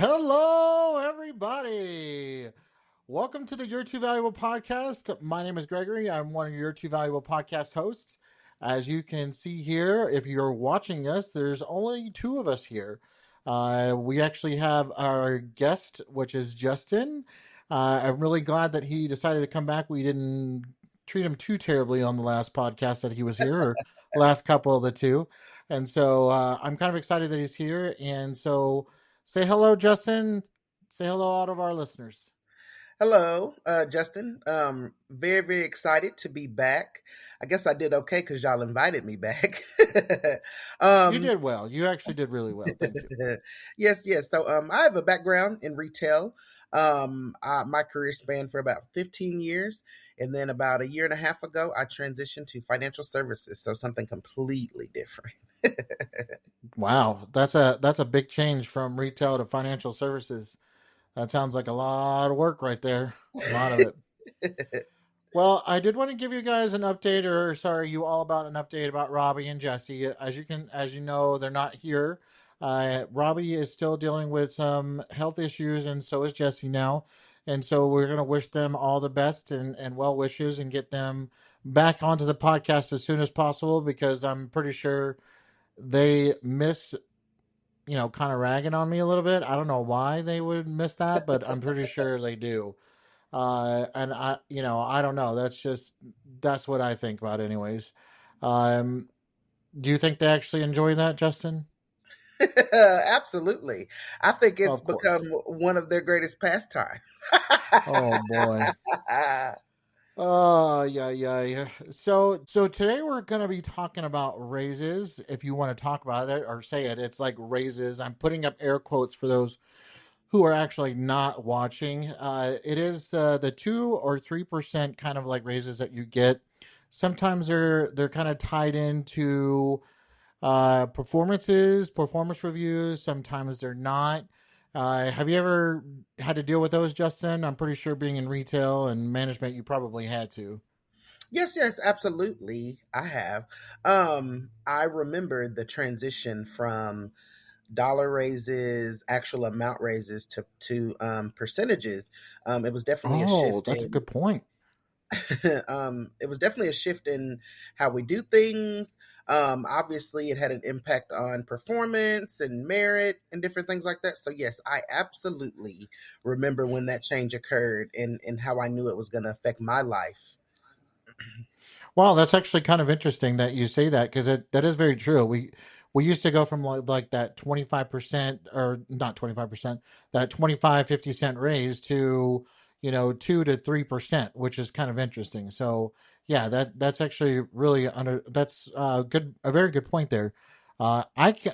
Hello, everybody. Welcome to the You're Too Valuable podcast. My name is Gregory. I'm one of your Too Valuable podcast hosts. As you can see here, if you're watching us, there's only two of us here. We actually have our guest, which is Justin. I'm really glad that he decided to come back. We didn't treat him too terribly on the last podcast that he was here, or last couple of the two. And so I'm kind of excited that he's here. And so say hello, Justin. Say hello, all of our listeners. Hello, Justin. Very, very excited to be back. I guess I did okay because y'all invited me back. You um, did well. You actually did really well. Thank you. yes, yes. So, I have a background in retail. My career spanned for about 15 years, and then about a year and a half ago, I transitioned to financial services. So something completely different. Wow, that's a big change from retail to financial services. That sounds like a lot of work right there. A lot of it. Well, I did want to give you guys an update, or sorry, you all about an update about Robbie and Jesse. As you know, they're not here. Robbie is still dealing with some health issues, and so is Jesse now. And so we're gonna wish them all the best and well wishes, and get them back onto the podcast as soon as possible because I'm pretty sure they miss kind of ragging on me a little bit. I don't know why they would miss that, but I'm pretty sure they do. And I don't know. That's what I think about, anyways. Um, do you think they actually enjoy that, Justin? Absolutely. I think it's Of course. become one of their greatest pastimes. Oh boy. Oh yeah, yeah, yeah. So today we're gonna be talking about raises. If you want to talk about it or say it, it's like raises. I'm putting up air quotes for those who are actually not watching. It is the 2 or 3% kind of like raises that you get. Sometimes they're kind of tied into performance reviews. Sometimes they're not. Have you ever had to deal with those, Justin? I'm pretty sure being in retail and management, you probably had to. Yes, yes, absolutely. I have. I remember the transition from dollar raises, actual amount raises to percentages. It was definitely a Oh, shift that's a in good point. it was definitely a shift in how we do things. Obviously, it had an impact on performance and merit and different things like that. So, yes, I absolutely remember when that change occurred and how I knew it was going to affect my life. Well, that's actually kind of interesting that you say that because that is very true. We used to go from like that 25% or not 25%, that 25-50 cent raise to 2 to 3%, which is kind of interesting. So yeah, that's actually really that's a very good point there. I can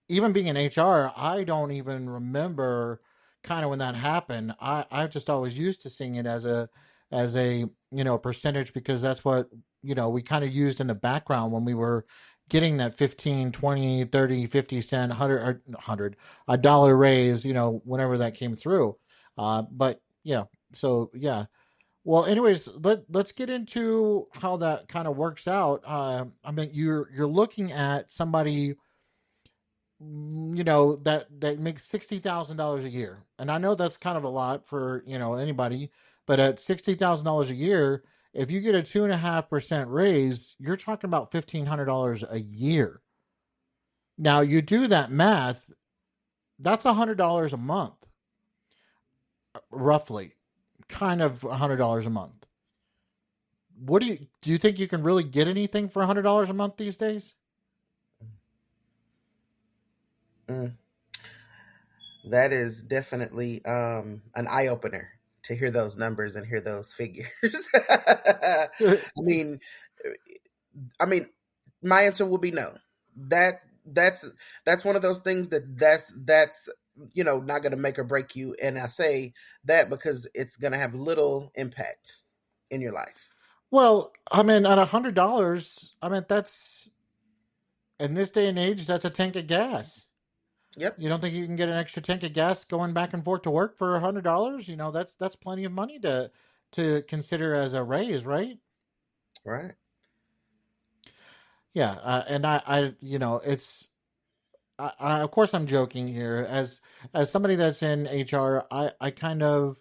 Even being in HR, I don't even remember kind of when that happened. I've just always used to seeing it as a percentage because that's what we kind of used in the background when we were getting that 15, 20, 30, 50 cent, 100, or 100, a dollar raise, whenever that came through. But yeah, so yeah. Well, anyways, let's get into how that kind of works out. I mean, you're looking at somebody, that makes $60,000 a year, and I know that's kind of a lot for anybody, but at $60,000 a year, if you get a 2.5% raise, you're talking about $1,500 a year. Now you do that math, that's $100 a month, roughly, kind of $100 a month. What do you think you can really get anything for $100 a month these days? Mm. That is definitely an eye opener to hear those numbers and hear those figures. Mean, I mean, my answer will be no. That that's that's one of those things that's not going to make or break you, and I say that because it's going to have little impact in your life. Well, I mean, at $100, I mean, that's in this day and age, that's a tank of gas. Yep. You don't think you can get an extra tank of gas going back and forth to work for $100? That's plenty of money to consider as a raise, right? Right. Yeah, and I it's of course I'm joking here. As somebody that's in HR, I kind of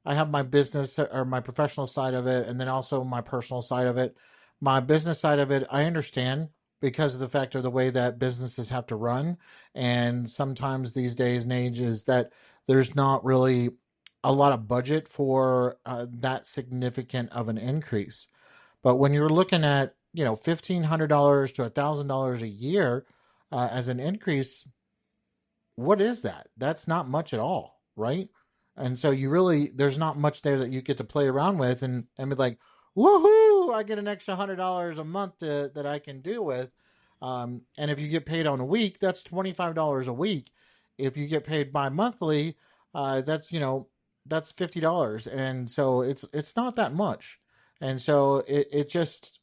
I have my business or my professional side of it, and then also my personal side of it. My business side of it, I understand because of the fact of the way that businesses have to run, and sometimes these days and ages that there's not really a lot of budget for that significant of an increase. But when you're looking at, $1,500 to $1,000 a year as an increase, what is that? That's not much at all, right? And so there's not much there that you get to play around with and be like, woohoo, I get an extra $100 a month that I can do with. And if you get paid on a week, that's $25 a week. If you get paid bi-monthly, that's $50. And so it's not that much. And so it just,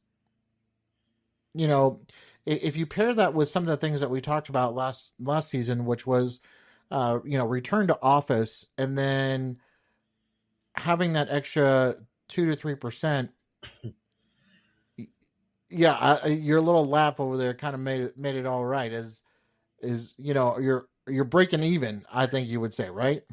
you know, if you pair that with some of the things that we talked about last season, which was, return to office, and then having that extra 2 to 3%, yeah, your little laugh over there kind of made it all right. You're breaking even, I think you would say, right?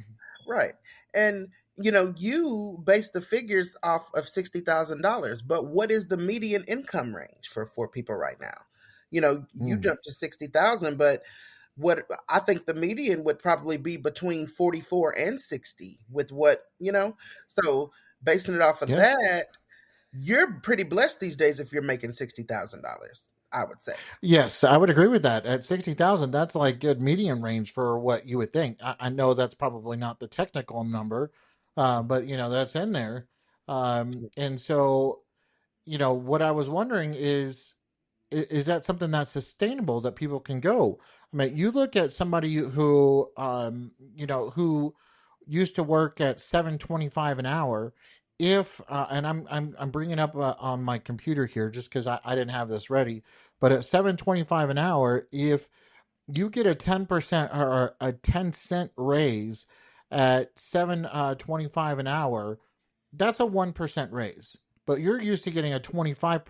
Right. And you base the figures off of $60,000, but what is the median income range for people right now? You Mm. jumped to 60,000, but what I think the median would probably be between 44 and 60 with what. So basing it off of Yeah. that, you're pretty blessed these days if you're making $60,000, I would say. Yes, I would agree with that. At 60,000, that's like good medium range for what you would think. I know that's probably not the technical number, but that's in there. And so, what I was wondering is that something that's sustainable that people can go? I mean, you look at somebody who used to work at 7.25 an hour. If and I'm bringing up on my computer here just because I didn't have this ready, but at 7.25 an hour, if you get a 10% or a 10-cent raise at 7.25 an hour, that's a 1% raise. But you're used to getting a 25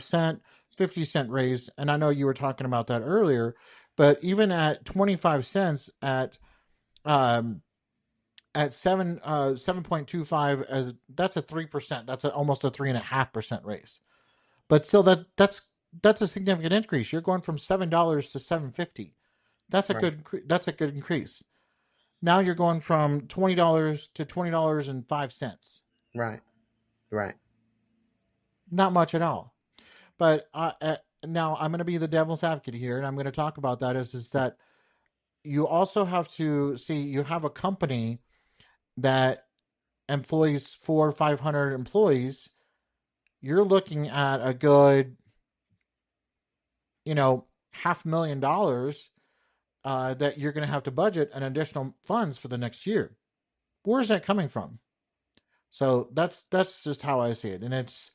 cent, 50-cent raise, and I know you were talking about that earlier. But even at 25 cents um, at 7.25, as that's a 3%. That's almost a 3.5% raise. But still, that's a significant increase. You're going from $7 to 7.50. Right. That's a good increase. Now you're going from $20 to $20.05. Right. Right. Not much at all. But now I'm going to be the devil's advocate here, and I'm going to talk about that is that you also have to see you have a company that employs 400 or 500 employees. You're looking at a good, $500,000 that you're going to have to budget an additional funds for the next year. Where's that coming from? So that's just how I see it, and it's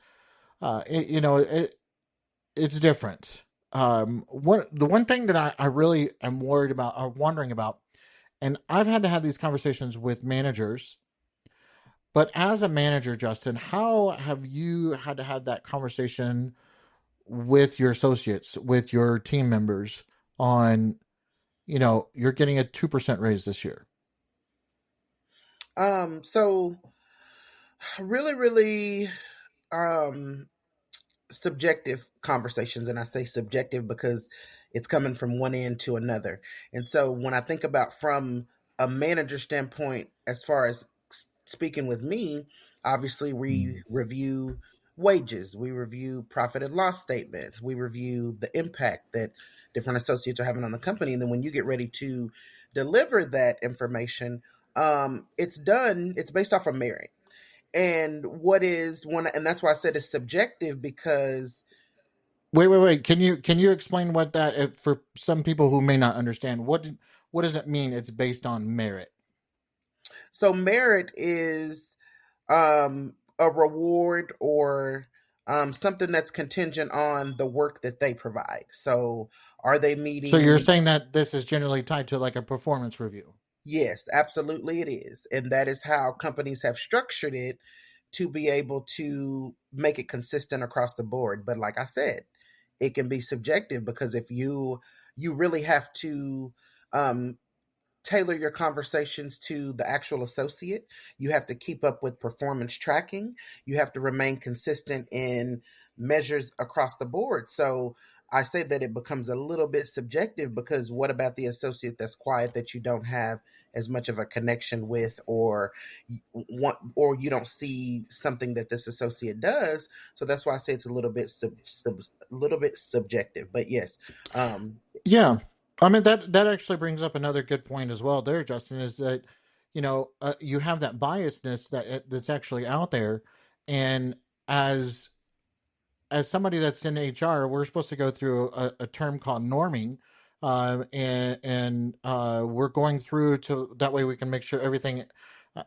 different. The one thing that I really am worried about or wondering about, and I've had to have these conversations with managers, but as a manager, Justin, how have you had to have that conversation with your associates, with your team members on, you're getting a 2% raise this year? So really, really, um, subjective conversations, and I say subjective because it's coming from one end to another. And so when I think about from a manager standpoint, as far as speaking with me, obviously we review wages, we review profit and loss statements, we review the impact that different associates are having on the company, and then when you get ready to deliver that information, it's based off of merit. And what is one, and that's why I said it's subjective because Wait. Can you explain what that for some people who may not understand what does it mean? It's based on merit. so merit is a reward or something that's contingent on the work that they provide. So are they So you're meeting? saying that this is generally tied to like a performance review. Yes, absolutely it is. And that is how companies have structured it to be able to make it consistent across the board. But like I said, it can be subjective because if you you really have to um, tailor your conversations to the actual associate. You have to keep up with performance tracking. You have to remain consistent in measures across the board. So I say that it becomes a little bit subjective, because what about the associate that's quiet, that you don't have as much of a connection with, or you don't see something that this associate does. So that's why I say it's a little bit a little bit subjective. But yes, um, Yeah, I mean that actually brings up another good point as well. There, Justin, is that you have that biasness that's actually out there, and as somebody that's in HR, we're supposed to go through a term called norming, and we're going through to that way we can make sure everything.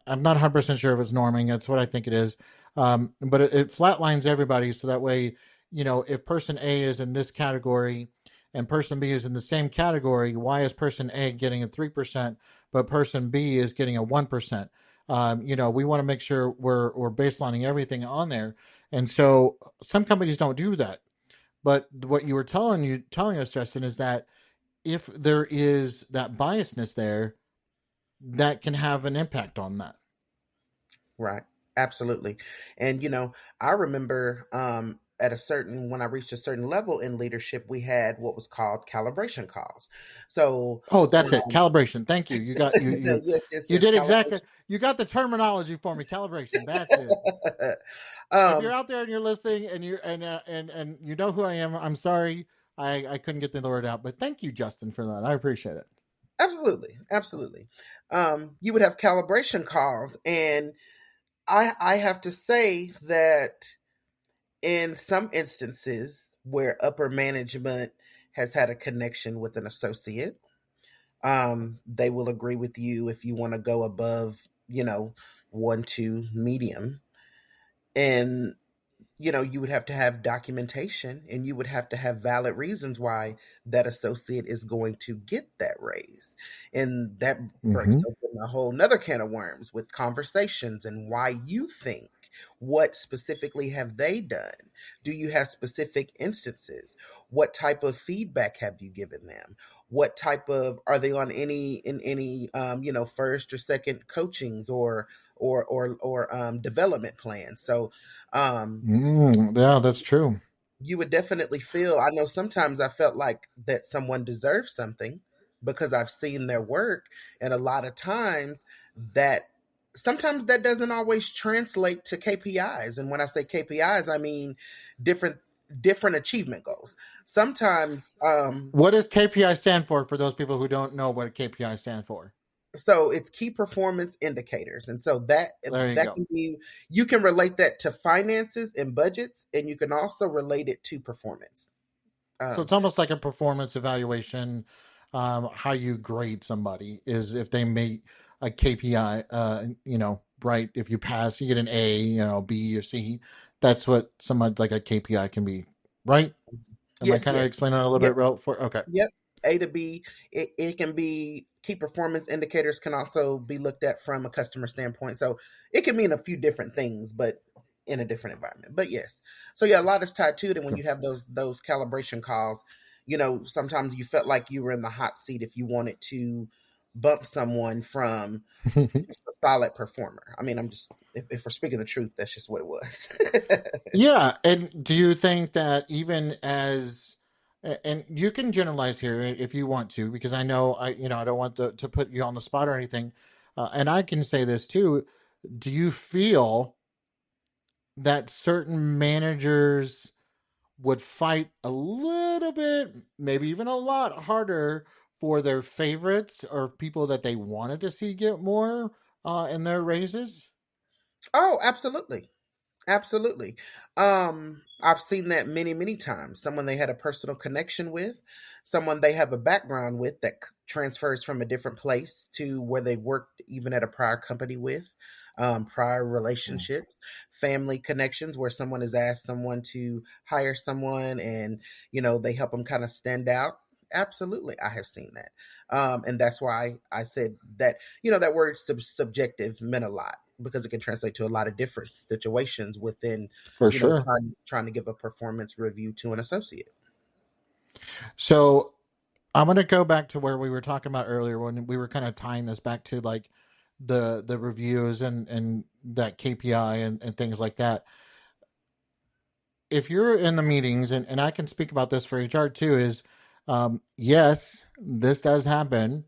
I'm not 100% sure if it's norming. That's what I think it is, but it flatlines everybody so that way if person A is in this category and person B is in the same category, why is person A getting a 3% but person B is getting a 1%? We want to make sure we're baselining everything on there, and so some companies don't do that. But what you were telling us, Justin, is that if there is that biasness there, that can have an impact on that. right. Absolutely. And I remember at a certain when I reached a certain level in leadership, we had what was called calibration calls. So Oh, that's it. um, Calibration. Thank you. You got yes, yes, you yes, did exactly. calibration. You got the terminology for me. Calibration. That's it. If you're um, out there and you're listening and and you know who I am, I'm sorry I couldn't get the word out, but thank you, Justin, for that. I appreciate it. Absolutely, absolutely. You would have calibration calls, and I have to say that in some instances where upper management has had a connection with an associate, they will agree with you if you want to go above, 1, 2 medium. And you would have to have documentation, and you would have to have valid reasons why that associate is going to get that raise. And that breaks Mm-hmm. open a whole nother can of worms with conversations and why you think. What specifically have they done? Do you have specific instances? What type of feedback have you given them? What type of are they on any first or second coachings or development plans? So um, Yeah, that's true. you would definitely feel. I know sometimes I felt like that someone deserves something because I've seen their work, and a lot of times that sometimes that doesn't always translate to KPIs. And when I say KPIs, I mean different different achievement goals. Sometimes What does KPI stand for those people who don't know what a KPI stand for? so it's key performance indicators, and so that There you that go. can be, you can relate that to finances and budgets, and you can also relate it to performance. So um, it's almost like a performance evaluation. How you grade somebody is if they meet a KPI. Right? If you pass, you get an A. B or C. That's what someone like a KPI can be. Right? Am I yes, kind of yes. explaining that a little Yep, bit real for? Okay. yep. A to B. It can be, key performance indicators can also be looked at from a customer standpoint. So it can mean a few different things, but in a different environment. But yes. So yeah, a lot is tied to it. And when Cool. you have those calibration calls, sometimes you felt like you were in the hot seat if you wanted to bump someone from just a solid performer. I mean, I'm just, if we're speaking the truth, that's just what it was. Yeah, and do you think that even as and you can generalize here if you want to, because I know I don't want to put you on the spot or anything, and I can say this too. Do you feel that certain managers would fight a little bit, maybe even a lot harder for their favorites or people that they wanted to see get more in their raises? Oh, absolutely. Absolutely. I've seen that many, many times. Someone they had a personal connection with, someone they have a background with that transfers from a different place to where they've worked even at a prior company with, prior Mm. relationships, family connections where someone has asked someone to hire someone, and, they help them kind of stand out. Absolutely. I have seen that. And that's why I said that, that word subjective meant a lot, because it can translate to a lot of different situations within, For sure. trying to give a performance review to an associate. So I'm going to go back to where we were talking about earlier when we were kind of tying this back to like the reviews and that KPI and things like that. If you're in the meetings, and I can speak about this for HR too, is yes, this does happen.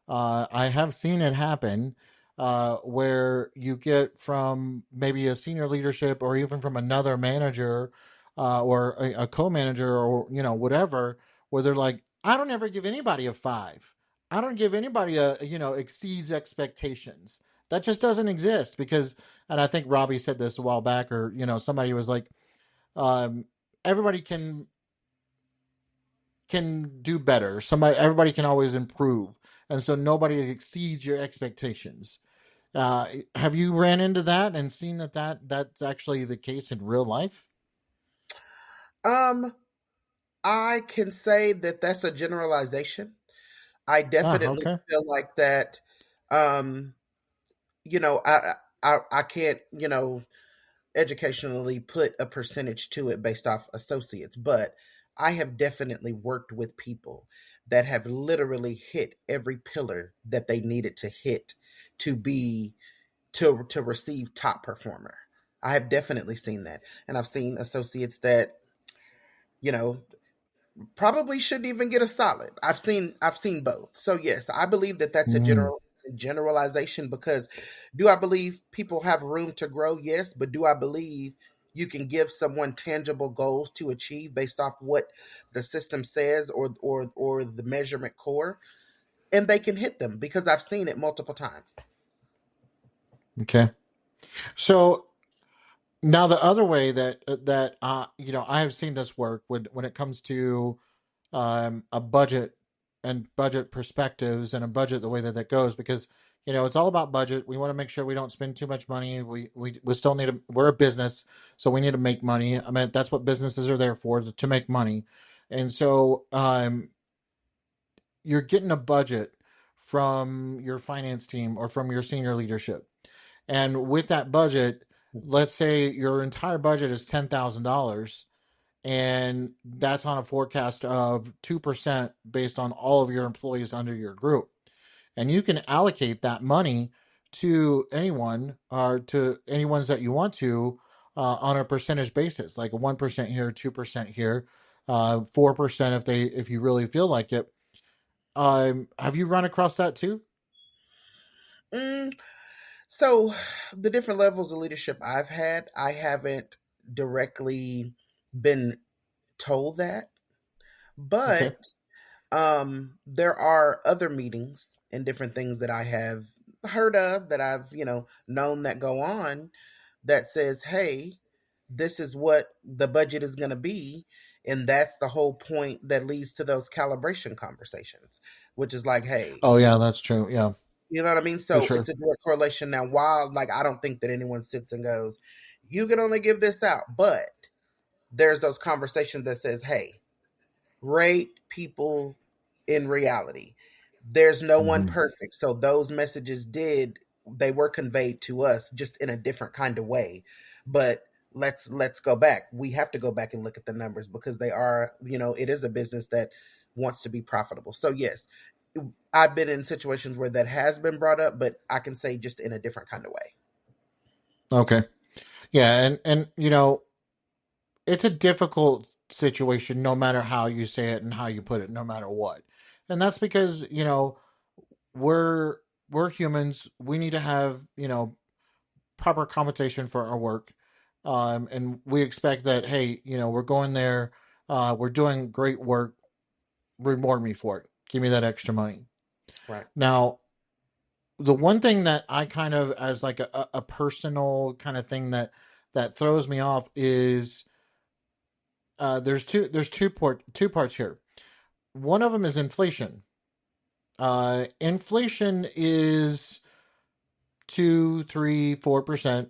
I have seen it happen where you get from maybe a senior leadership or even from another manager or a co-manager or whatever, where they're like, I don't ever give anybody a five. I don't give anybody a exceeds expectations. That just doesn't exist because, and I think Robbie said this a while back, or somebody was like, um, everybody can do better. Everybody can always improve, and so nobody exceeds your expectations. Have you ran into that and seen that's actually the case in real life? Um, I can say that that's a generalization. I Ah, definitely okay. feel like that. Um, you know, I can't, educationally put a percentage to it based off associates, but I have definitely worked with people that have literally hit every pillar that they needed to hit to be to receive top performer. I have definitely seen that. And I've seen associates that, you know, probably shouldn't even get a solid. I've seen both. So yes, I believe that that's a Mm. generalization because do I believe people have room to grow? Yes, but do I believe you can give someone tangible goals to achieve based off what the system says or the measurement core and they can hit them because I've seen it multiple times. Okay. So now the other way that I have seen this work when it comes to a budget and budget perspectives and a budget the way that goes because it's all about budget. We want to make sure we don't spend too much money. We still need to. We're a business, so we need to make money. I mean, that's what businesses are there for, to make money. And so you're getting a budget from your finance team or from your senior leadership, and with that budget, let's say your entire budget is $10,000, and that's on a forecast of 2% based on all of your employees under your group. And you can allocate that money to anyone or to anyone's that you want to on a percentage basis, like a 1% here, 2% here, 4% if you really feel like it. Have you run across that too? Mm, so the different levels of leadership I've had, I haven't directly been told that, Okay. but there are other meetings and different things that I have heard of that I've, known that go on that says, hey, this is what the budget is going to be. And that's the whole point that leads to those calibration conversations, which is like, hey, Oh yeah, that's true. Yeah, you know what I mean? for So sure. it's a direct correlation. Now, while like I don't think that anyone sits and goes, you can only give this out, but there's those conversations that says, hey, rate people in reality. There's no one Hmm. perfect. So those messages they were conveyed to us just in a different kind of way. But let's go back. We have to go back and look at the numbers because they are, it is a business that wants to be profitable. So yes, I've been in situations where that has been brought up, but I can say just in a different kind of way. Okay. Yeah, and it's a difficult situation no matter how you say it and how you put it, no matter what. And that's because, we're we're humans. We need to have, proper compensation for our work. And we expect that, hey, we're going there, we're doing great work, reward me for it. Give me that extra money. Right. Now, the one thing that I kind of as like a personal kind of thing that throws me off is two parts here. One of them is inflation. Inflation is 2, 3, 4%.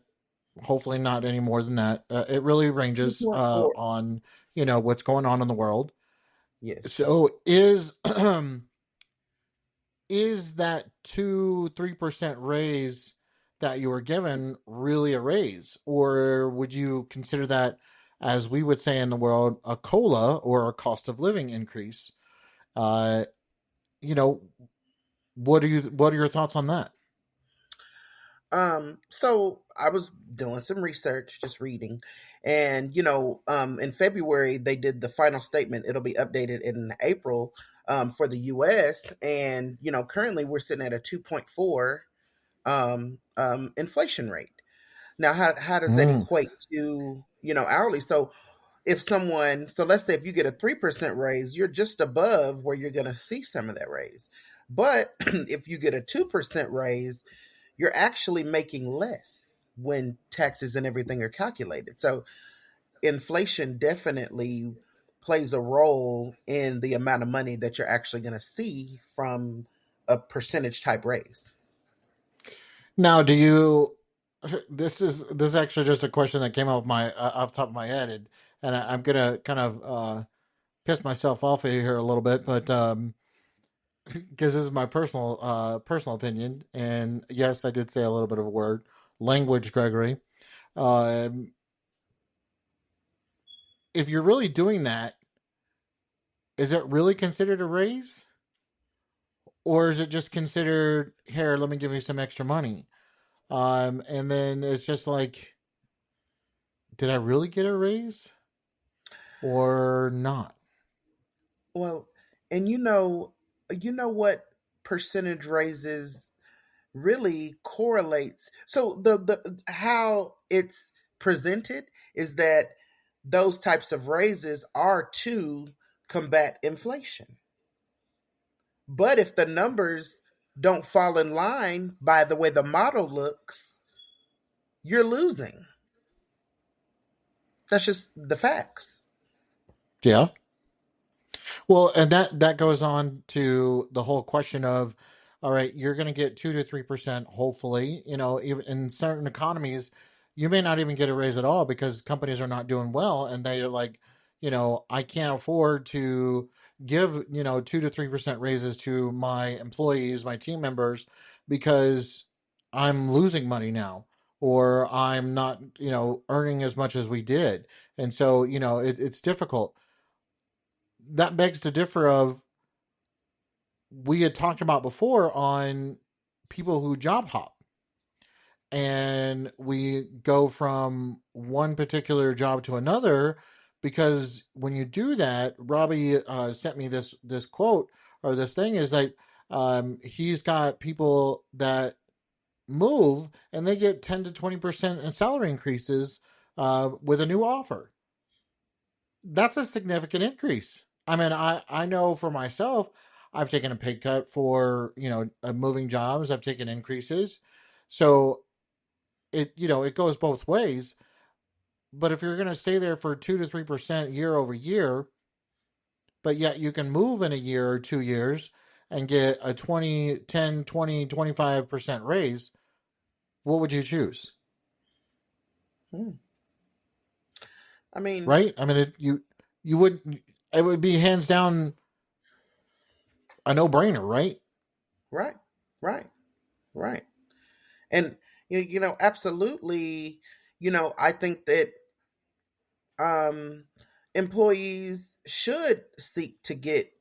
Hopefully, not any more than that. It really ranges 2.4. on what's going on in the world. Yes. So is that 2, 3% raise that you were given really a raise, or would you consider that, as we would say in the world, a cola or a cost of living increase? Uh, you know, what are your thoughts on that? So I was doing some research, just reading, and in February they did the final statement. It'll be updated in April, for the U.S. And currently we're sitting at a 2.4 inflation rate. Now, how does that Mm. equate to hourly? So so let's say if you get a 3% raise, you're just above where you're going to see some of that raise. But if you get a 2% raise, you're actually making less when taxes and everything are calculated. So inflation definitely plays a role in the amount of money that you're actually going to see from a percentage type raise. Now, do you? This is actually just a question that came off the top of my head, and I'm gonna kind of piss myself off here a little bit, but because this is my personal opinion, and yes, I did say a little bit of a word language, Gregory. Um, if you're really doing that, is it really considered a raise, or is it just considered here? Let me give you some extra money. And then it's just like, did I really get a raise or not? Well, and you know what percentage raises really correlates. So the how it's presented is that those types of raises are to combat inflation. But if the numbers don't fall in line by the way the model looks, you're losing. That's just the facts. Yeah. Well, and that goes on to the whole question of, all right, you're going to get 2 to 3%, hopefully. Even in certain economies, you may not even get a raise at all because companies are not doing well, and they're like, I can't afford to give 2 to 3% raises to my employees, my team members, because I'm losing money now. Or I'm not, earning as much as we did, and so it's difficult. That begs to differ of we had talked about before on people who job hop and we go from one particular job to another because when you do that, Robbie sent me this quote or this thing is like he's got people that move and they get 10 to 20% in salary increases with a new offer. That's a significant increase. I mean, I know for myself, I've taken a pay cut for moving jobs. I've taken increases, so it goes both ways. But if you're going to stay there for 2 to 3% year over year, but yet you can move in a year or 2 years and get a 20, 10, 20, 25% raise, what would you choose? Hmm. I mean, Right? I mean, you wouldn't. It would be hands down a no brainer, right? right, right, right. And absolutely, I think that um employees should seek to get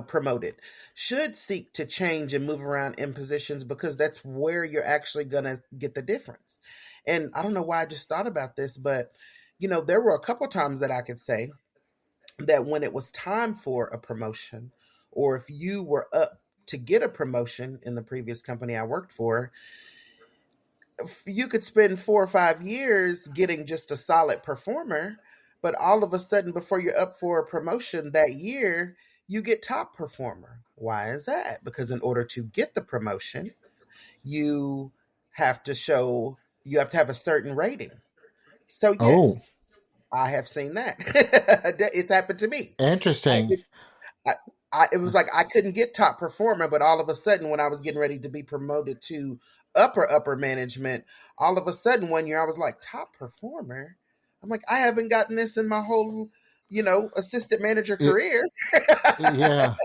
promoted, should seek to change and move around in positions because that's where you're actually going to get the difference. And I don't know why I just thought about this, but there were a couple times that I could say that when it was time for a promotion, or if you were up to get a promotion in the previous company I worked for, you could spend 4 or 5 years getting just a solid performer, but all of a sudden, before you're up for a promotion that year, you get top performer. Why is that? Because in order to get the promotion, you you have to have a certain rating. So, Oh, yes, I have seen that. It's happened to me. I interesting. did, I, it was like I couldn't get top performer, but all of a sudden, when I was getting ready to be promoted to upper management, all of a sudden one year I was like top performer. I'm like, I haven't gotten this in my whole, assistant manager Y- career. Yeah.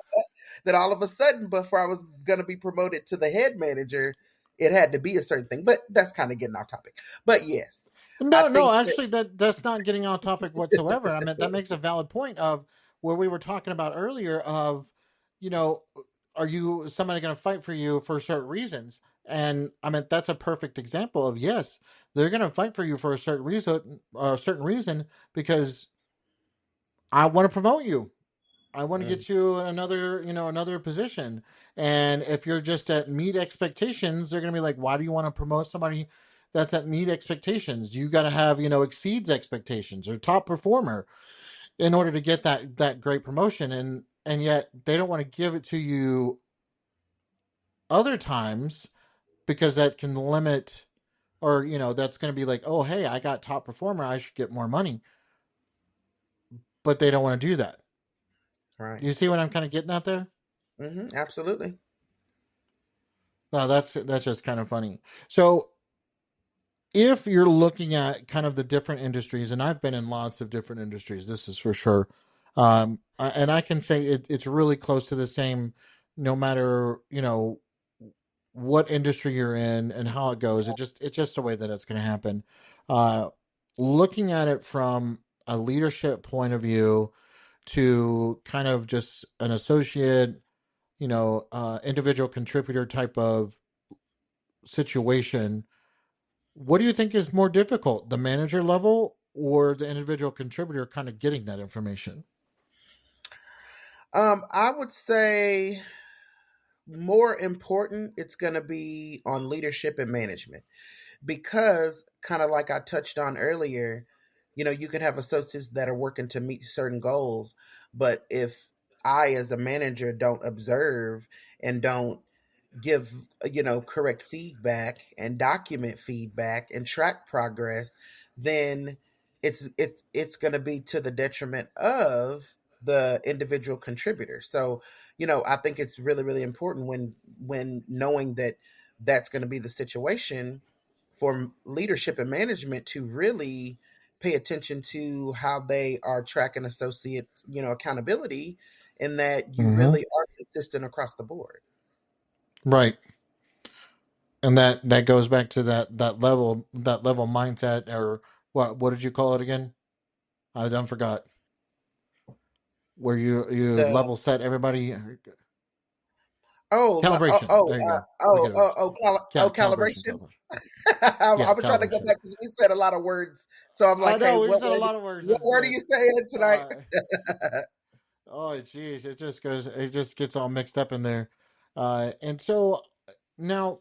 That all of a sudden, before I was going to be promoted to the head manager, it had to be a certain thing. But that's kind of getting off topic. But yes, I No, no, think actually that's not getting off topic whatsoever. I mean, that makes a valid point of where we were talking about earlier of you know, are you somebody going to fight for you for certain reasons? And I mean, that's a perfect example of yes, they're going to fight for you for a certain reason because I want to promote you. I want to Mm, get you another, another position. And if you're just at meet expectations, they're going to be like, why do you want to promote somebody that's at meet expectations? You got to have, exceeds expectations or top performer in order to get that great promotion. And yet they don't want to give it to you other times because that can limit or, that's going to be like, oh, hey, I got top performer. I should get more money. But they don't want to do that. right. You see what I'm kind of getting at there? Absolutely. No, that's just kind of funny. So if you're looking at kind of the different industries, and I've been in lots of different industries, this is for sure. And I can say it's really close to the same, no matter what industry you're in and how it goes. It's just the way that it's going to happen. Uh, Looking at it from a leadership point of view to kind of just an associate, individual contributor type of situation. What do you think is more difficult, the manager level or the individual contributor kind of getting that information? I would say more important, it's going to be on leadership and management because, kind of like I touched on earlier, you can have associates that are working to meet certain goals, but if I, as a manager, don't observe and don't give correct feedback and document feedback and track progress, then it's going to be to the detriment of the individual contributor. So I think it's really really important when knowing that that's going to be the situation for leadership and management to really pay attention to how they are tracking associate accountability, and that you Hmm. really are consistent across the board. Right. And that goes back to that level mindset, or what did you call it again? I done forgot. Where you The level set everybody. Oh, Calibration. There you go. Look at it. Calibration. calibration. Calibration. I Yeah, was trying to go calibration. back because we said a lot of words. So I'm I like, hey, know we've said a lot of words. what It's word are like, you saying tonight? uh, oh geez, it just gets all mixed up in there. And so now,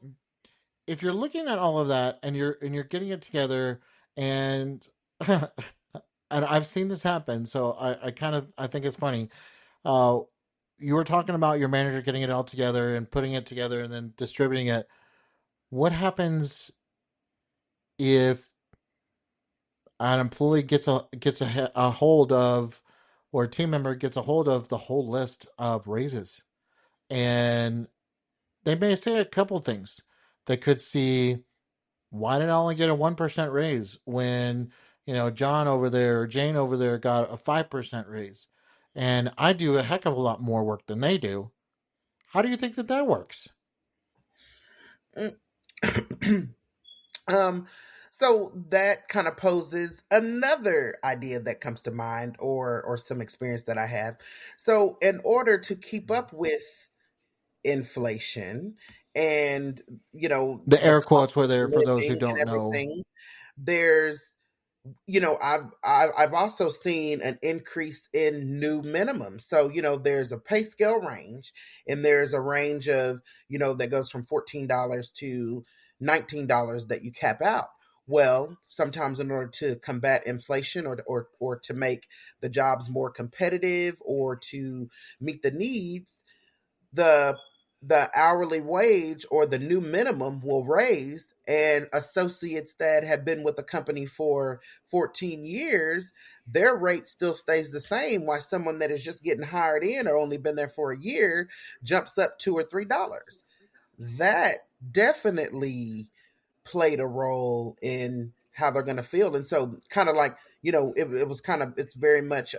if you're looking at all of that and you're getting it together, and and I've seen this happen, so I kind of I think it's funny. Uh, you were talking about your manager getting it all together and putting it together and then distributing it. What happens if an employee gets a hold of, or a team member gets a hold of the whole list of raises, and they may say a couple things. They could see, why did I only get a 1% raise when, John over there or Jane over there got a 5% raise? And I do a heck of a lot more work than they do. How do you think that works? um, so that kind of poses another idea that comes to mind, or some experience that I have. So in order to keep up with inflation and The the air quotes cost were of there for those who living and don't know. everything, there's I've also seen an increase in new minimums. So there's a pay scale range, and there's a range of that goes from $14 to $19 that you cap out. Well, sometimes in order to combat inflation, or to make the jobs more competitive, or to meet the needs, the hourly wage or the new minimum will raise, and associates that have been with the company for 14 years, their rate still stays the same, while someone that is just getting hired in or only been there for a year jumps up $2 or $3. That definitely played a role in how they're going to feel. And so, kind of like, it was kind of, it's very much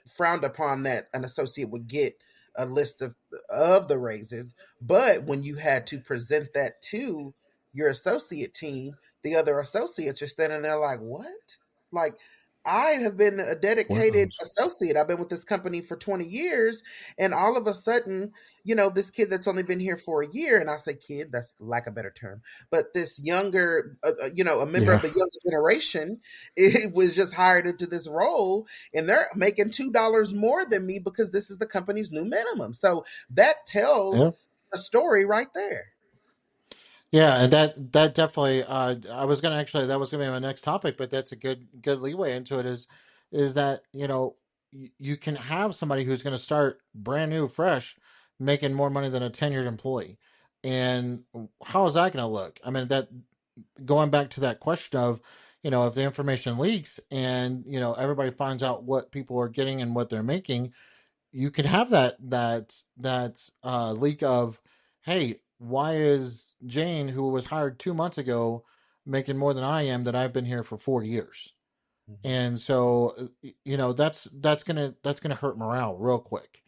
frowned upon that an associate would get a list of the raises. But when you had to present that to your associate team, the other associates are standing there like, what? Like, I have been a dedicated Wow. associate. I've been with this company for 20 years. And all of a sudden, this kid that's only been here for a year, and I say kid, that's lack of a better term, but this younger, a member of Yeah. the younger generation, it was just hired into this role, and they're making $2 more than me because this is the company's new minimum. So that tells Yeah. a story right there. Yeah, and that definitely I was gonna actually that was gonna be my next topic, but that's a good leeway into it is that, you can have somebody who's gonna start brand new, fresh, making more money than a tenured employee. And how is that gonna look? I mean, that going back to that question of, if the information leaks and, everybody finds out what people are getting and what they're making, you could have that leak of, hey, why is Jane, who was hired 2 months ago, making more than I am that I've been here for 4 years? Mhm. And so, that's gonna hurt morale real quick.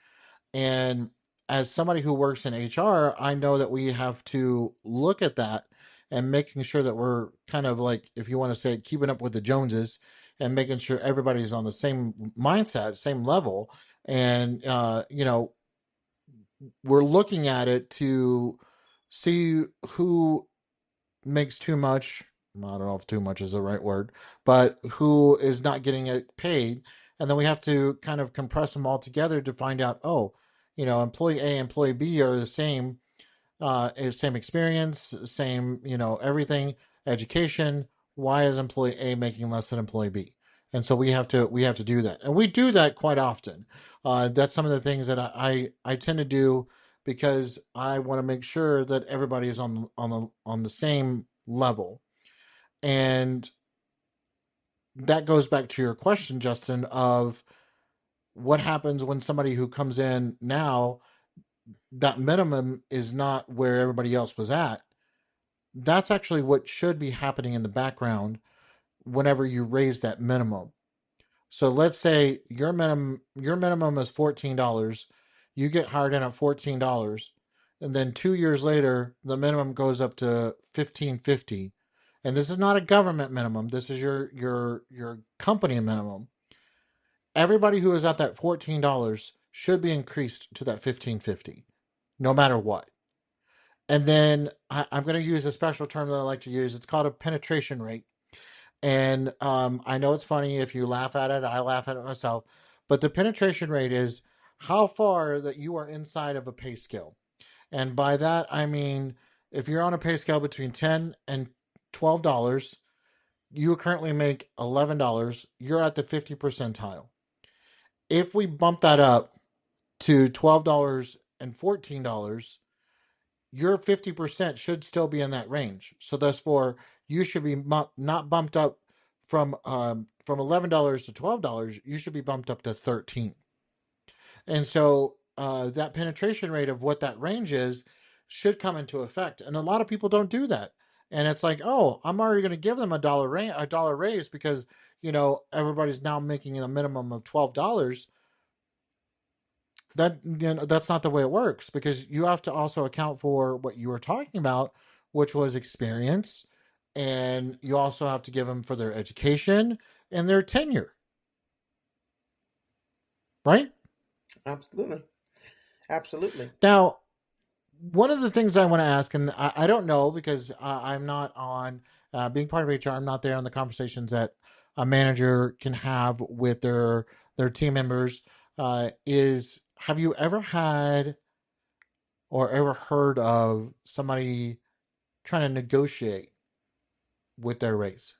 And as somebody who works in HR, I know that we have to look at that and making sure that we're kind of like, if you want to say, keeping up with the Joneses and making sure everybody's on the same mindset, same level. And, we're looking at it to see who makes too much. I don't know if too much is the right word, but who is not getting it paid. And then we have to kind of compress them all together to find out, oh, employee A, employee B are the same experience, same, everything, education. Why is employee A making less than employee B? And so we have to do that, and we do that quite often. That's some of the things that I tend to do because I want to make sure that everybody is on the same level. And that goes back to your question, Justin, of what happens when somebody who comes in now, that minimum is not where everybody else was at. That's actually what should be happening in the background whenever you raise that minimum. So let's say your minimum is $14. You get hired in at $14, and then 2 years later the minimum goes up to 15.50. And this is not a government minimum. This is your company minimum. Everybody who is at that $14 should be increased to that 15.50, no matter what. And then I'm going to use a special term that I like to use. It's called a penetration rate. And I know it's funny if you laugh at it, I laugh at it myself. But the penetration rate is how far that you are inside of a pay scale. And by that, I mean, if you're on a pay scale between $10 and $12, you currently make $11, you're at the 50 percentile. If we bump that up to $12 and $14, your 50% should still be in that range. So therefore, you should be not bumped up from $11 to $12. You should be bumped up to 13. And so that penetration rate of what that range is should come into effect. And a lot of people don't do that. And it's like, oh, I'm already going to give them a dollar raise because everybody's now making a minimum of $12. That's not the way it works, because you have to also account for what you were talking about, which was experience, and you also have to give them for their education and their tenure, right? Absolutely. Absolutely. Now, one of the things I want to ask, and I don't know because I'm not on being part of HR, I'm not there on the conversations that a manager can have with their team members, is, have you ever had or ever heard of somebody trying to negotiate with their race?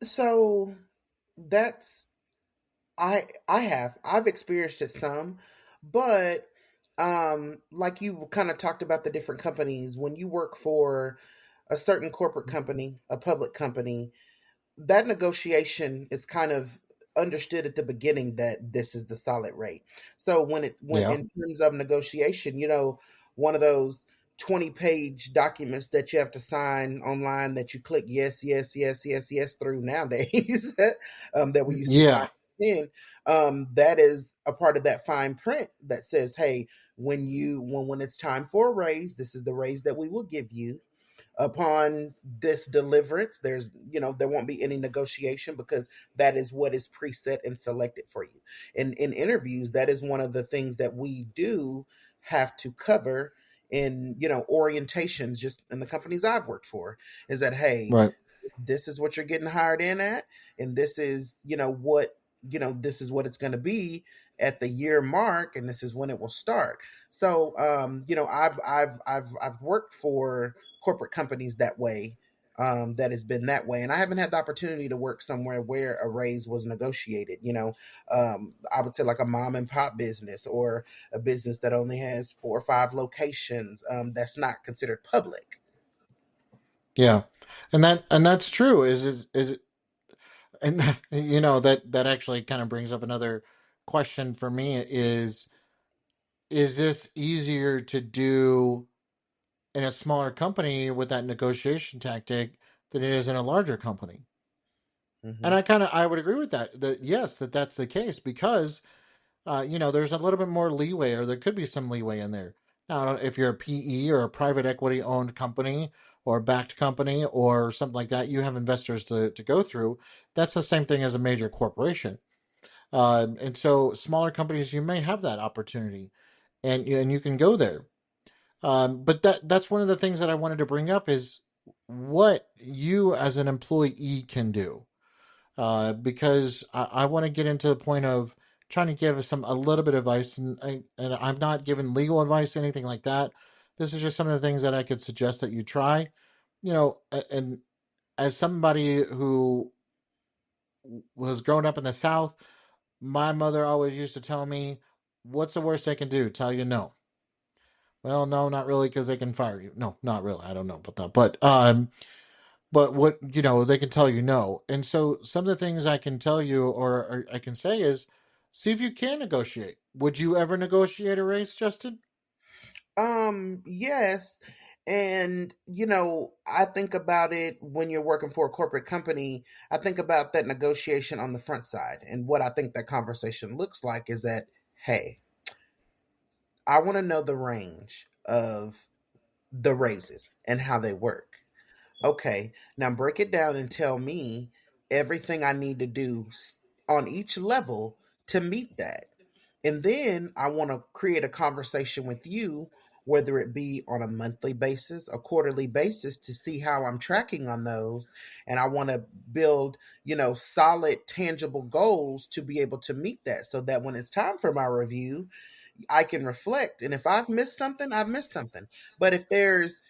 So that's I've experienced it some, but like you kind of talked about the different companies, when you work for a certain corporate company, a public company, that negotiation is kind of understood at the beginning that this is the solid rate. So when Yeah. in terms of negotiation, one of those 20-page documents that you have to sign online that you click yes, yes, yes, yes, yes through nowadays, that we used to sign Yeah. in, that is a part of that fine print that says, hey, when it's time for a raise, this is the raise that we will give you. upon this deliverance, there's, there won't be any negotiation because that is what is preset and selected for you. In interviews, that is one of the things that we do have to cover in, orientations, just in the companies I've worked for, is that, hey, Right. this is what you're getting hired in at, and this is, what, this is what it's going to be at the year mark, and this is when it will start. So, I've worked for corporate companies that way. That has been that way, and I haven't had the opportunity to work somewhere where a raise was negotiated. I would say like a mom and pop business, or a business that only has 4 or 5 locations. That's not considered public. Yeah. And that's true. And that actually kind of brings up another question for me is this easier to do in a smaller company with that negotiation tactic than it is in a larger company? And Hmm. I would agree with that. That yes, that's the case because there's a little bit more leeway, or there could be some leeway in there. Now, if you're a PE or a private equity owned company or a backed company or something like that, you have investors to go through. That's the same thing as a major corporation. And so smaller companies, you may have that opportunity, and you can go there. But that's one of the things that I wanted to bring up is what you as an employee can do, because I want to get into the point of trying to give a little bit of advice, and I'm not giving legal advice, anything like that. This is just some of the things that I could suggest that you try. And as somebody who was growing up in the South, my mother always used to tell me, "What's the worst they can do? Tell you no." Well, no, not really, because they can fire you. No, not really. I don't know about that, but what they can tell you no. And so some of the things I can tell you, or I can say, is see if you can negotiate. Would you ever negotiate a raise, Justin? Yes. And, I think about it when you're working for a corporate company. I think about that negotiation on the front side. And what I think that conversation looks like is that, hey, I want to know the range of the raises and how they work. Okay, now break it down and tell me everything I need to do on each level to meet that. And then I want to create a conversation with you, whether it be on a monthly basis, a quarterly basis, to see how I'm tracking on those. And I want to build, solid, tangible goals to be able to meet that, so that when it's time for my review, I can reflect. And if I've missed something, I've missed something. But if there's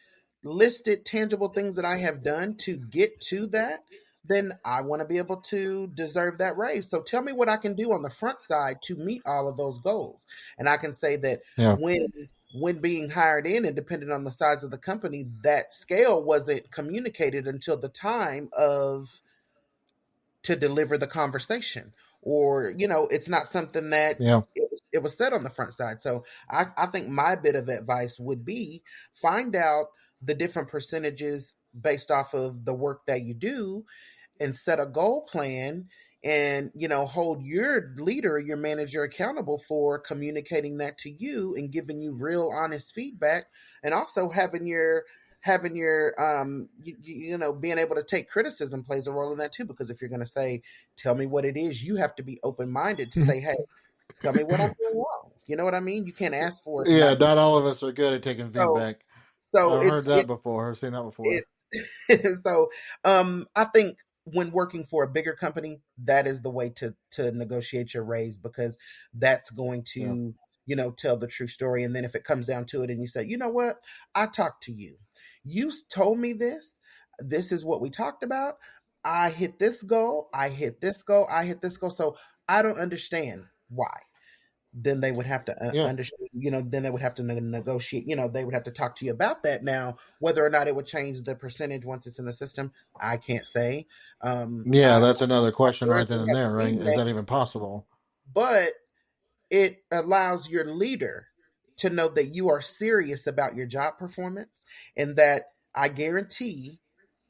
listed tangible things that I have done to get to that, then I want to be able to deserve that raise. So tell me what I can do on the front side to meet all of those goals. And I can say that Yeah, when being hired in, and depending on the size of the company, that scale wasn't communicated until the time of to deliver the conversation, or it's not something that yeah, it was said on the front side. So I think my bit of advice would be, find out the different percentages based off of the work that you do, and set a goal plan, and hold your leader, your manager, accountable for communicating that to you and giving you real honest feedback, and also having your being able to take criticism plays a role in that too, because if you're going to say, tell me what it is, you have to be open-minded to say, hey, tell me what I'm doing wrong. You know what I mean? You can't ask for it and yeah. not do Not all of us are good at taking so. feedback. So I've heard it's that before. I've seen that before. it so I think when working for a bigger company, that is the way to negotiate your raise, because that's going Yeah, to, tell the true story. And then if it comes down to it and you say, you know what, I talked to you, told me this is what we talked about, I hit this goal, I hit this goal, I hit this goal, so I don't understand why. Then they would have to yeah, understand, then they would have to negotiate, they would have to talk to you about that. Now, whether or not it would change the percentage once it's in the system, I can't say. yeah. I'm That's not another question right then authority and has there, to right? be Is that, that even possible? but it allows your leader to know that you are serious about your job performance, and that I guarantee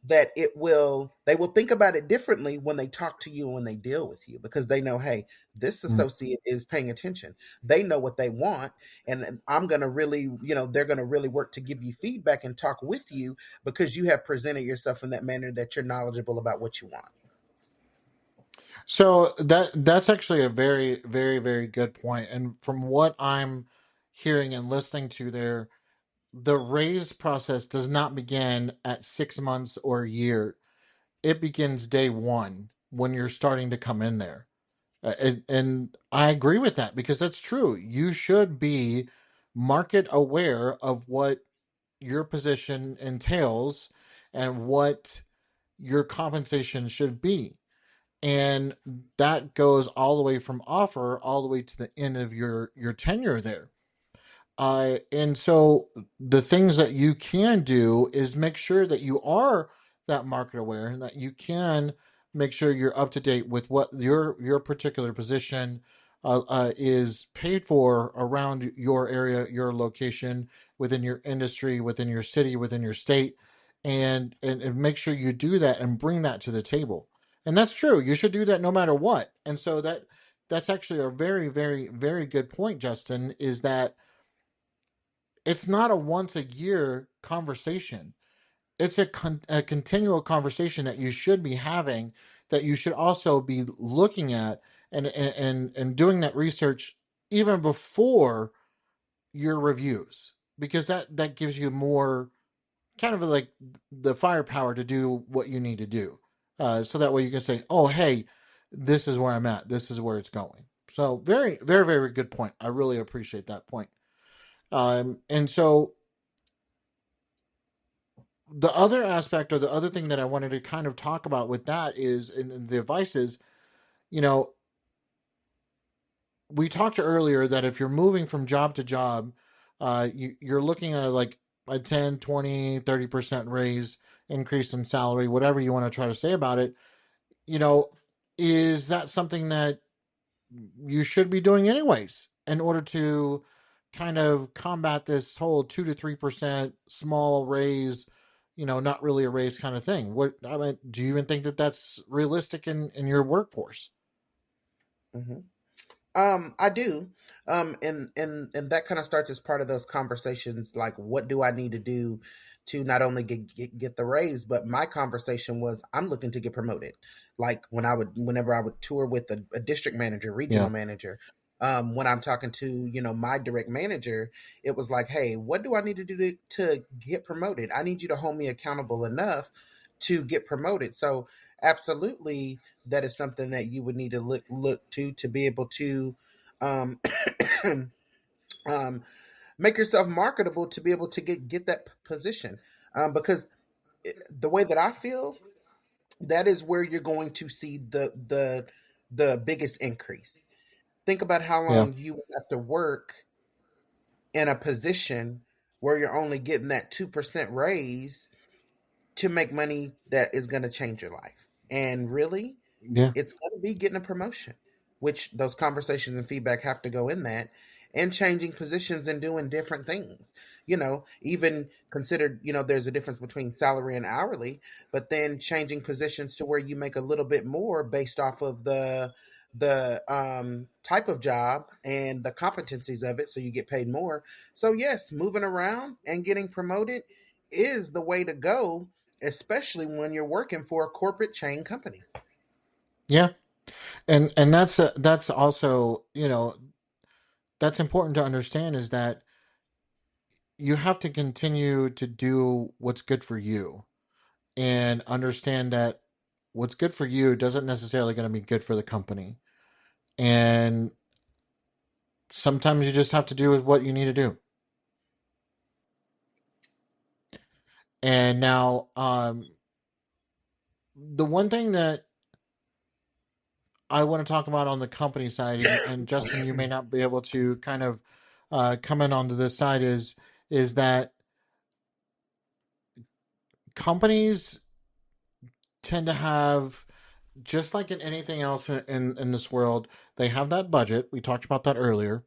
that they will think about it differently when they talk to you and when they deal with you, because they know, hey, this Mm. associate is paying attention. They know what they want, and I'm going to really, they're going to really work to give you feedback and talk with you because you have presented yourself in that manner that you're knowledgeable about what you want. So that's actually a very, very, very good point. And from what I'm hearing and listening to there, the raise process does not begin at 6 months or a year. It begins day one when you're starting to come in there. And I agree with that because that's true. You should be market aware of what your position entails and what your compensation should be. And that goes all the way from offer all the way to the end of your tenure there. And so the things that you can do is make sure that you are that market aware and that you can make sure you're up to date with what your particular position is paid for around your area, your location, within your industry, within your city, within your state, and make sure you do that and bring that to the table. And that's true. You should do that no matter what. And so that's actually a very, very, very good point, Justin, is that it's not a once a year conversation. It's a continual conversation that you should be having, that you should also be looking at and doing that research even before your reviews, because that gives you more kind of like the firepower to do what you need to do. So that way you can say, oh, hey, this is where I'm at. This is where it's going. So very, very, very good point. I really appreciate that point. And so the other aspect or the other thing that I wanted to kind of talk about with that is in the advice is, you know, we talked earlier that if you're moving from job to job, you're looking at like a 10, 20, 30% raise, increase in salary, whatever you want to try to say about it. You know, is that something that you should be doing anyways in order to kind of combat this whole 2 to 3% small raise, not really a raise kind of thing? What I mean, do you even think that that's realistic in your workforce? Hmm. I do. And that kind of starts as part of those conversations, like, what do I need to do to not only get the raise, but my conversation was, I'm looking to get promoted. Like whenever I would tour with a district manager, regional Yeah, manager, when I'm talking to, my direct manager, it was like, hey, what do I need to do to get promoted? I need you to hold me accountable enough to get promoted. So absolutely, that is something that you would need to look to be able to um, um, make yourself marketable to be able to get that position. Because the way that I feel, that is where you're going to see the biggest increase. Think about how yeah, long you have to work in a position where you're only getting that 2% raise to make money that is going to change your life. And really, yeah, it's going to be getting a promotion, which those conversations and feedback have to go in that, and changing positions and doing different things. Even considered, there's a difference between salary and hourly, but then changing positions to where you make a little bit more based off of the type of job and the competencies of it, so you get paid more. So yes, moving around and getting promoted is the way to go, especially when you're working for a corporate chain company. yeah. And that's also, that's important to understand is that you have to continue to do what's good for you and understand that what's good for you doesn't necessarily going to be good for the company. And sometimes you just have to do what you need to do. And now, the one thing that I want to talk about on the company side, and Justin, you may not be able to kind of come in onto this side, is that companies tend to have, just like in anything else in this world, they have that budget. We talked about that earlier,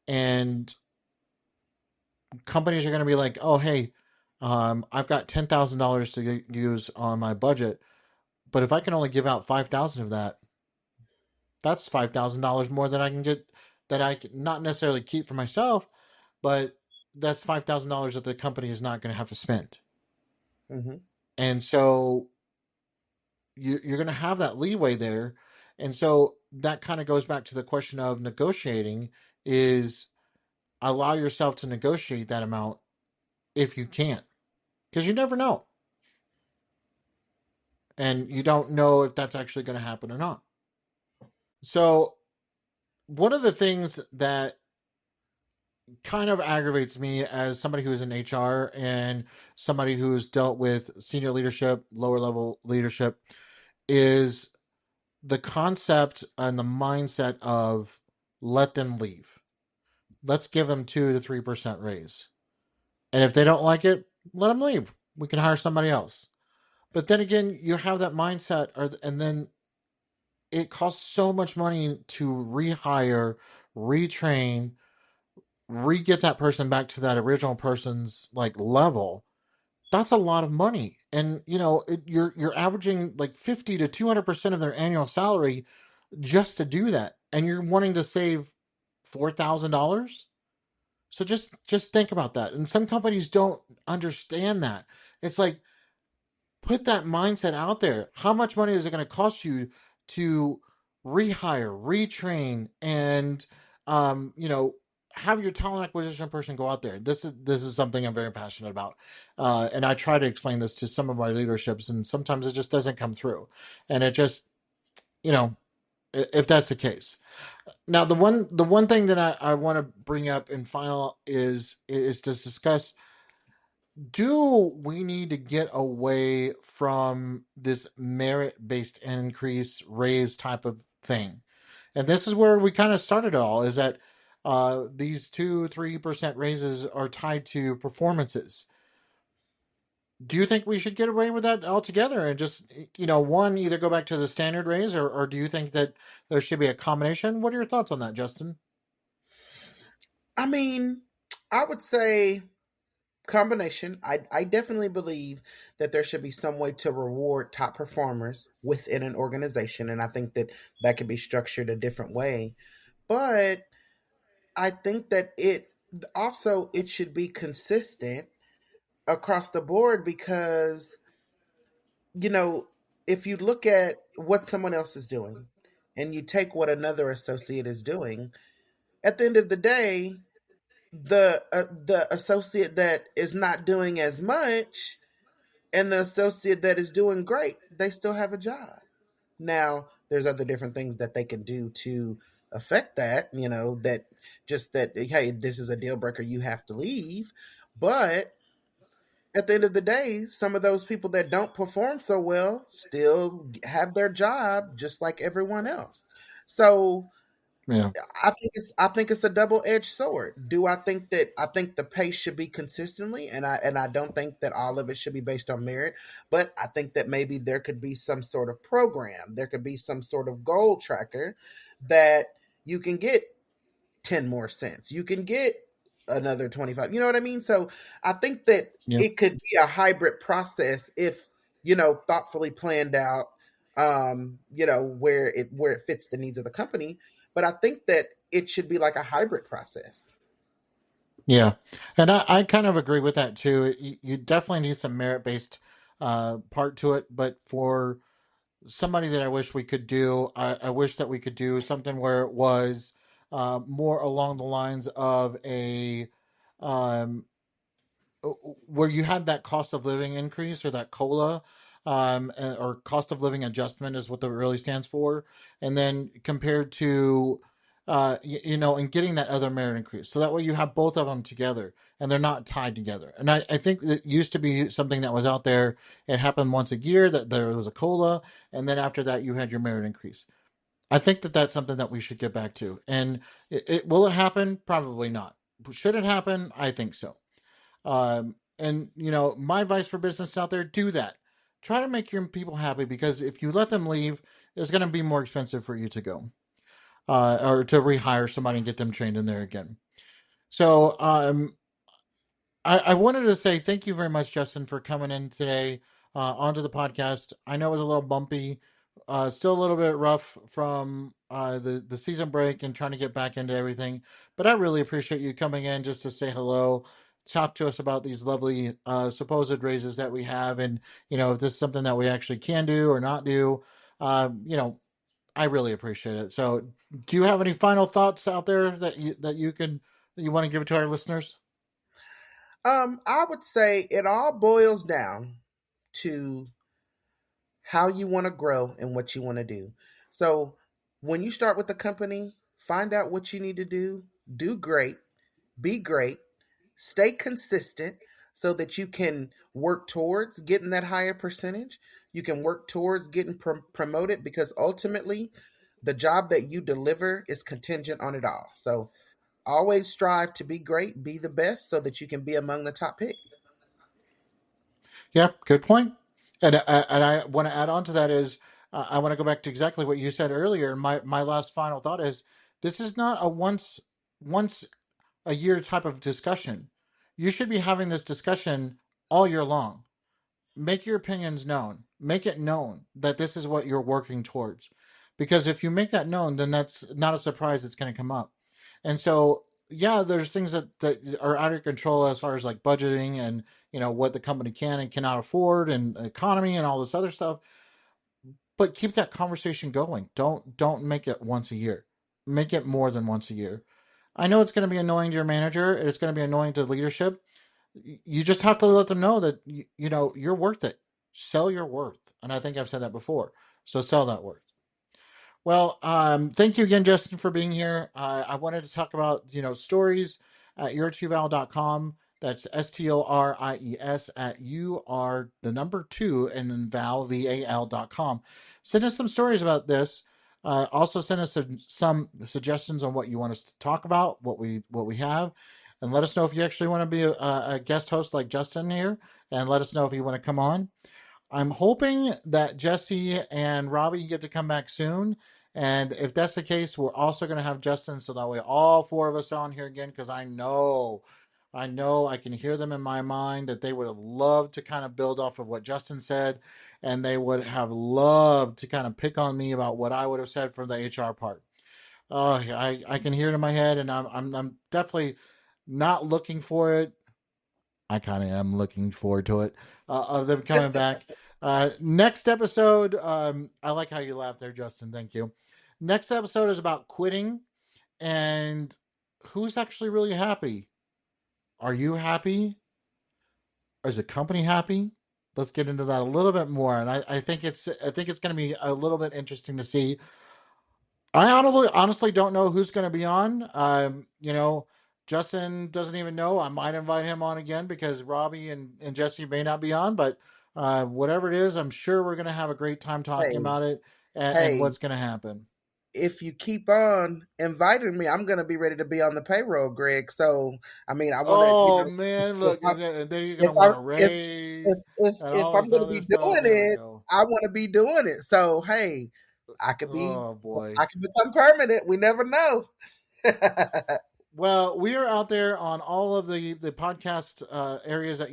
and companies are going to be like, oh, hey, I've got $10,000 to use on my budget, but if I can only give out 5,000 of that, that's $5,000 more than I can get, that I can not necessarily keep for myself, but that's $5,000 that the company is not going to have to spend. Hmm. And so you're going to have that leeway there. And so that kind of goes back to the question of negotiating, is allow yourself to negotiate that amount if you can, because you never know. And you don't know if that's actually going to happen or not. So, one of the things that kind of aggravates me as somebody who's in HR and somebody who's dealt with senior leadership, lower level leadership, is the concept and the mindset of let them leave. Let's give them 2 to 3% raise. And if they don't like it, let them leave. We can hire somebody else. But then again, you have that mindset, and then it costs so much money to rehire, retrain, re-get that person back to that original person's like level. That's a lot of money. And you're averaging like 50 to 200% of their annual salary just to do that. And you're wanting to save $4,000. So just think about that. And some companies don't understand that. It's like, put that mindset out there. How much money is it going to cost you to rehire, retrain, and have your talent acquisition person go out there? This is something I'm very passionate about, and I try to explain this to some of my leaderships, and sometimes it just doesn't come through, and it just you know if that's the case. Now, the one thing that I want to bring up in final is to discuss, do we need to get away from this merit based increase raise type of thing? And this is where we kind of started it all, is that these 2 3% raises are tied to performances. Do you think we should get away with that altogether and just, one, either go back to the standard raise, or do you think that there should be a combination? What are your thoughts on that, Justin? I mean, I would say combination. I definitely believe that there should be some way to reward top performers within an organization, and I think that that could be structured a different way. But I think that it should be consistent across the board because you know if you look at what someone else is doing and you take what another associate is doing, at the end of the day, the associate that is not doing as much and the associate that is doing great, they still have a job. Now, there's other different things that they can do to affect that, that just that, hey, this is a deal breaker, you have to leave. But at the end of the day, some of those people that don't perform so well still have their job just like everyone else. So Yeah. I think it's a double edged sword. Do I think the pay should be consistently, and I don't think that all of it should be based on merit, but I think that maybe there could be some sort of program, there could be some sort of goal tracker that you can get 10 more cents. You can get another 25. You know what I mean? So I think that Yeah. it could be a hybrid process if, thoughtfully planned out, where it fits the needs of the company. But I think that it should be like a hybrid process. Yeah, and I kind of agree with that too. You definitely need some merit based part to it, but for somebody that I wish we could do, I wish that we could do something where it was more along the lines of a um, where you had that cost of living increase, or that COLA, or cost of living adjustment is what that really stands for, and then compared to, and getting that other merit increase. So that way you have both of them together and they're not tied together. And I think it used to be something that was out there. It happened once a year that there was a COLA, and then after that you had your merit increase. I think that that's something that we should get back to. And will it happen? Probably not. Should it happen? I think so. And my advice for business out there: do that. Try to make your people happy, because if you let them leave, it's going to be more expensive for you to go, or to rehire somebody and get them trained in there again. So, I wanted to say thank you very much, Justin, for coming in today onto the podcast. I know it was a little bumpy, still a little bit rough from the season break and trying to get back into everything. But I really appreciate you coming in just to say hello, talk to us about these lovely supposed raises that we have, and if this is something that we actually can do or not do. I really appreciate it. So, do you have any final thoughts out there that you want to give to our listeners? I would say it all boils down to how you want to grow and what you want to do. So when you start with the company, find out what you need to do great, be great, stay consistent so that you can work towards getting that higher percentage. You can work towards getting promoted because ultimately the job that you deliver is contingent on it all. So always strive to be great, be the best so that you can be among the top pick. Yeah, good point. And I want to add on to that is I want to go back to exactly what you said earlier. My last final thought is this is not a once a year type of discussion. You should be having this discussion all year long. Make your opinions known. Make it known that this is what you're working towards. Because if you make that known, then that's not a surprise it's going to come up. And so, yeah, there's things that are out of control as far as like budgeting and, what the company can and cannot afford and economy and all this other stuff. But keep that conversation going. Don't make it once a year. Make it more than once a year. I know it's going to be annoying to your manager. It's going to be annoying to leadership. You just have to let them know that you're worth it. Sell your worth, and I think I've said that before. So sell that worth. Well, thank you again, Justin, for being here. I wanted to talk about stories at your2val.com. That's STORIES at you are the number two and then VAL.com. Send us some stories about this. Also, send us some suggestions on what you want us to talk about, what we have, and let us know if you actually want to be a guest host like Justin here, and let us know if you want to come on. I'm hoping that Jesse and Robbie get to come back soon. And if that's the case, we're also going to have Justin so that way all four of us are on here again because I know I can hear them in my mind that they would have loved to kind of build off of what Justin said, and they would have loved to kind of pick on me about what I would have said for the HR part. Oh, I can hear it in my head, and I'm definitely not looking for it. I kind of am looking forward to it of them coming back. Next episode, I like how you laughed there, Justin. Thank you. Next episode is about quitting and who's actually really happy. Are you happy? Is the company happy? Let's get into that a little bit more, and I think it's going to be a little bit interesting to see. I honestly don't know who's going to be on. Justin doesn't even know. I might invite him on again because Robbie and Jesse may not be on, but whatever it is, I'm sure we're going to have a great time talking Hey, about it and hey, what's going to happen. if you keep on inviting me, I'm going to be ready to be on the payroll, Greg. So, I mean, I want to, Oh man, if look, I, and then you're going if to I, want to if raise and if all I'm this going to other be stuff. doing Here we it, go. I want to be doing it. So, hey, I could be, Oh boy. I can become permanent. We never know. Well, we are out there on all of the podcast areas that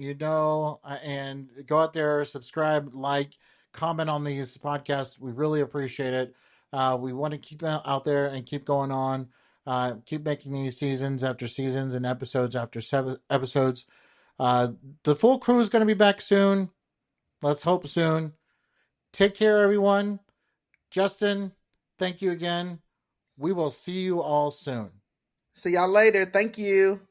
and go out there, subscribe, like, comment on these podcasts. We really appreciate it. We want to keep out there and keep going on, keep making these seasons after seasons and episodes after episodes. Uh, the full crew is going to be back soon. Let's hope soon. Take care, everyone. Justin, thank you again. We will see you all soon. See y'all later. Thank you.